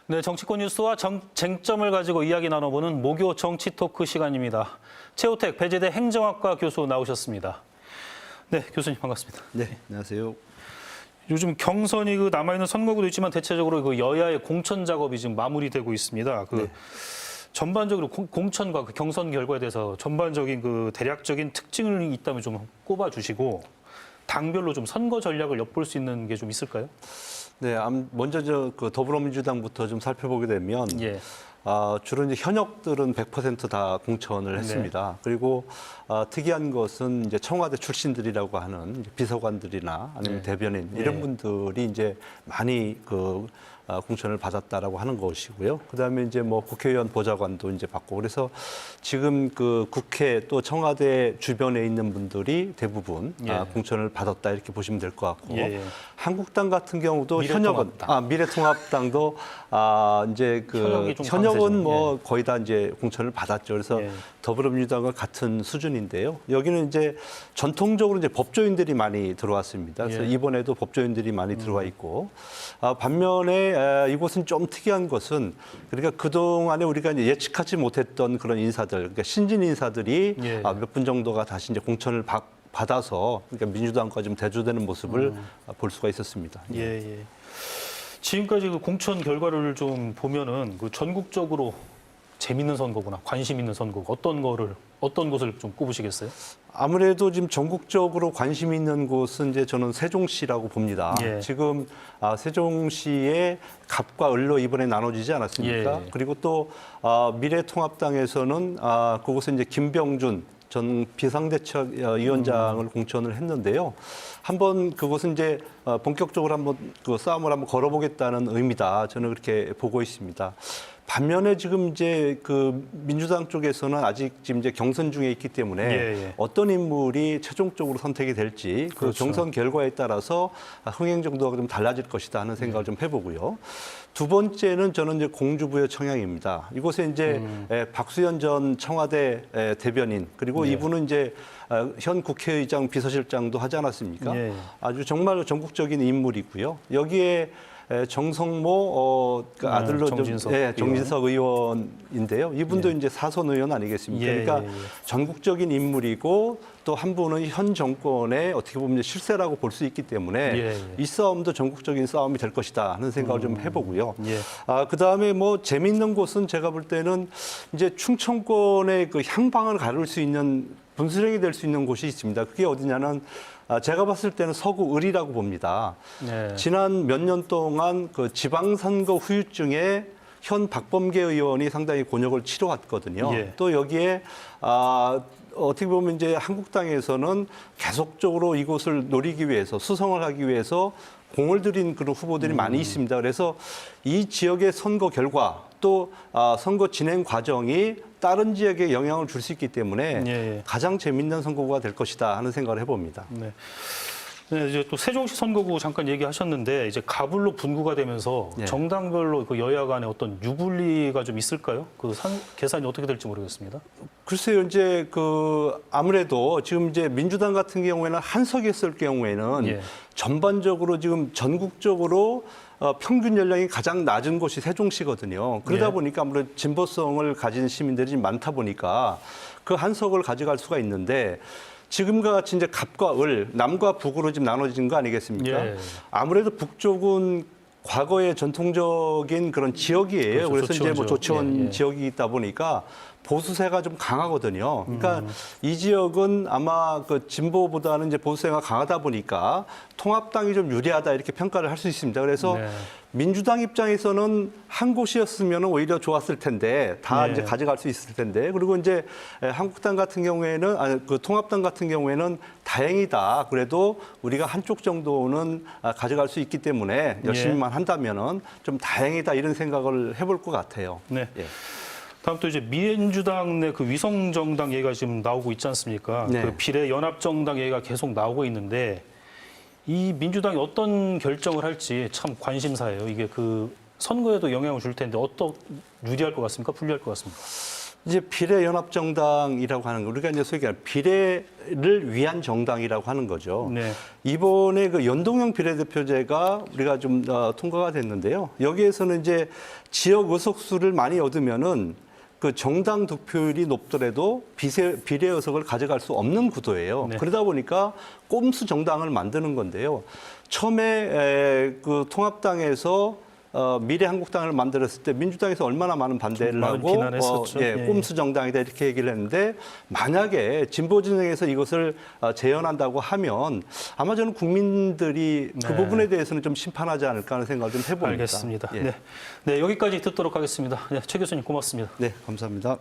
네, 정치권 뉴스와 쟁점을 가지고 이야기 나눠보는 목요 정치 토크 시간입니다. 최우택 배재대 행정학과 교수 나오셨습니다. 네, 교수님 반갑습니다. 네, 안녕하세요. 요즘 경선이 남아있는 선거구도 있지만 대체적으로 여야의 공천 작업이 지금 마무리되고 있습니다. 네. 전반적으로 공천과 경선 결과에 대해서 전반적인 대략적인 특징이 있다면 좀 꼽아주시고 당별로 좀 선거 전략을 엿볼 수 있는 게 좀 있을까요? 네, 먼저 더불어민주당부터 좀 살펴보게 되면 예. 주로 이제 현역들은 100% 다 공천을 했습니다. 네. 그리고 특이한 것은 이제 청와대 출신들이라고 하는 이제 비서관들이나 아니면 네. 대변인 이런 분들이 이제 많이 공천을 받았다라고 하는 것이고요. 그다음에 이제 뭐 국회의원 보좌관도 이제 받고 그래서 지금 국회 또 청와대 주변에 있는 분들이 대부분 예. 공천을 받았다 이렇게 보시면 될 것 같고 예. 한국당 같은 경우도 미래통합당. 미래통합당도 이제 현역은 뭐 거의 다 이제 공천을 받았죠. 그래서 예. 더불어민주당과 같은 수준인데요. 여기는 이제 전통적으로 이제 법조인들이 많이 들어왔습니다. 그래서 예. 이번에도 법조인들이 많이 들어와 있고 반면에 이곳은 좀 특이한 것은 그러니까 그동안에 우리가 이제 예측하지 못했던 그런 인사들, 그러니까 신진 인사들이 예. 몇 분 정도가 다시 이제 공천을 받아서 그러니까 민주당과 좀 대조되는 모습을 볼 수가 있었습니다. 예. 지금까지 공천 결과를 좀 보면은 전국적으로 재밌는 선거구나, 관심 있는 선거고 어떤 곳을 좀 꼽으시겠어요? 아무래도 지금 전국적으로 관심 있는 곳은 이제 저는 세종시라고 봅니다. 예. 지금 세종시의 갑과 을로 이번에 나눠지지 않았습니까? 예. 그리고 또 미래통합당에서는 그곳에 이제 김병준 전 비상대책위원장을 공천을 했는데요. 한번 그것은 이제 본격적으로 한번 싸움을 한번 걸어보겠다는 의미다. 저는 그렇게 보고 있습니다. 반면에 지금 이제 민주당 쪽에서는 아직 지금 이제 경선 중에 있기 때문에 예. 어떤 인물이 최종적으로 선택이 될지 그 그렇죠. 경선 결과에 따라서 흥행 정도가 좀 달라질 것이다 하는 생각을 좀 해보고요. 두 번째는 저는 이제 공주부의 청양입니다. 이곳에 이제 박수현 전 청와대 대변인 그리고 이분은 이제 현 국회의장 비서실장도 하지 않았습니까? 예. 아주 정말로 전국적인 인물이고요. 여기에 정성모 아들로 정진석 의원인데요. 이분도 이제 사선 의원 아니겠습니까? 그러니까 전국적인 인물이고 또 한 분은 현 정권의 어떻게 보면 실세라고 볼 수 있기 때문에 이 싸움도 전국적인 싸움이 될 것이다 하는 생각을 좀 해보고요. 그다음에 뭐 재미있는 곳은 제가 볼 때는 이제 충청권의 향방을 가를 수 있는 분수령이 될 수 있는 곳이 있습니다. 그게 어디냐는 제가 봤을 때는 서구 을이라고 봅니다. 네. 지난 몇 년 동안 지방선거 후유증에 현 박범계 의원이 상당히 곤욕을 치러왔거든요. 예. 또 여기에 어떻게 보면 이제 한국당에서는 계속적으로 이곳을 노리기 위해서 수성을 하기 위해서 공을 들인 그런 후보들이 많이 있습니다. 그래서 이 지역의 선거 결과 또 선거 진행 과정이 다른 지역에 영향을 줄 수 있기 때문에 가장 재밌는 선거구가 될 것이다 하는 생각을 해봅니다. 네. 네, 이제 또 세종시 선거구 잠깐 얘기하셨는데 이제 가불로 분구가 되면서 정당별로 여야 간에 어떤 유불리가 좀 있을까요? 계산이 어떻게 될지 모르겠습니다. 글쎄요, 이제 아무래도 지금 이제 민주당 같은 경우에는 한석이 있을 경우에는 전반적으로 지금 전국적으로 평균 연령이 가장 낮은 곳이 세종시거든요. 그러다 보니까 아무래도 진보성을 가진 시민들이 많다 보니까 그 한석을 가져갈 수가 있는데 지금과 같이 이제 갑과 을, 남과 북으로 지금 나눠진 거 아니겠습니까? 아무래도 북쪽은 과거의 전통적인 그런 지역이에요. 그래서 이제 뭐 조치원 지역이 있다 보니까 보수세가 좀 강하거든요. 그러니까 이 지역은 아마 진보보다는 이제 보수세가 강하다 보니까 통합당이 좀 유리하다 이렇게 평가를 할 수 있습니다. 그래서 민주당 입장에서는 한 곳이었으면 오히려 좋았을 텐데 다 이제 가져갈 수 있을 텐데 그리고 이제 한국당 같은 경우에는 통합당 같은 경우에는 다행이다. 그래도 우리가 한쪽 정도는 가져갈 수 있기 때문에 열심히만 한다면은 좀 다행이다 이런 생각을 해볼 것 같아요. 네. 다음 또 이제 민주당 내 위성정당 얘기가 지금 나오고 있지 않습니까? 비례연합정당 얘기가 계속 나오고 있는데 이 민주당이 어떤 결정을 할지 참 관심사예요. 이게 선거에도 영향을 줄 텐데 유리할 것 같습니까? 불리할 것 같습니까? 이제 비례연합정당이라고 하는 거, 우리가 이제 소위 말하는 비례를 위한 정당이라고 하는 거죠. 네. 이번에 그 연동형 비례대표제가 우리가 좀 통과가 됐는데요. 여기에서는 이제 지역 의석수를 많이 얻으면은 그 정당 득표율이 높더라도 비례 의석을 가져갈 수 없는 구도예요. 네. 그러다 보니까 꼼수 정당을 만드는 건데요. 처음에 그 통합당에서 미래한국당을 만들었을 때 민주당에서 얼마나 많은 반대를 많은 하고 비난했었죠. 예. 꼼수 정당이다 이렇게 얘기를 했는데 만약에 진보 진영에서 이것을 재현한다고 하면 아마 저는 국민들이 그 네. 부분에 대해서는 좀 심판하지 않을까 하는 생각을 좀 해봅니다. 알겠습니다. 예. 네. 네, 여기까지 듣도록 하겠습니다. 네, 최 교수님 고맙습니다. 네, 감사합니다.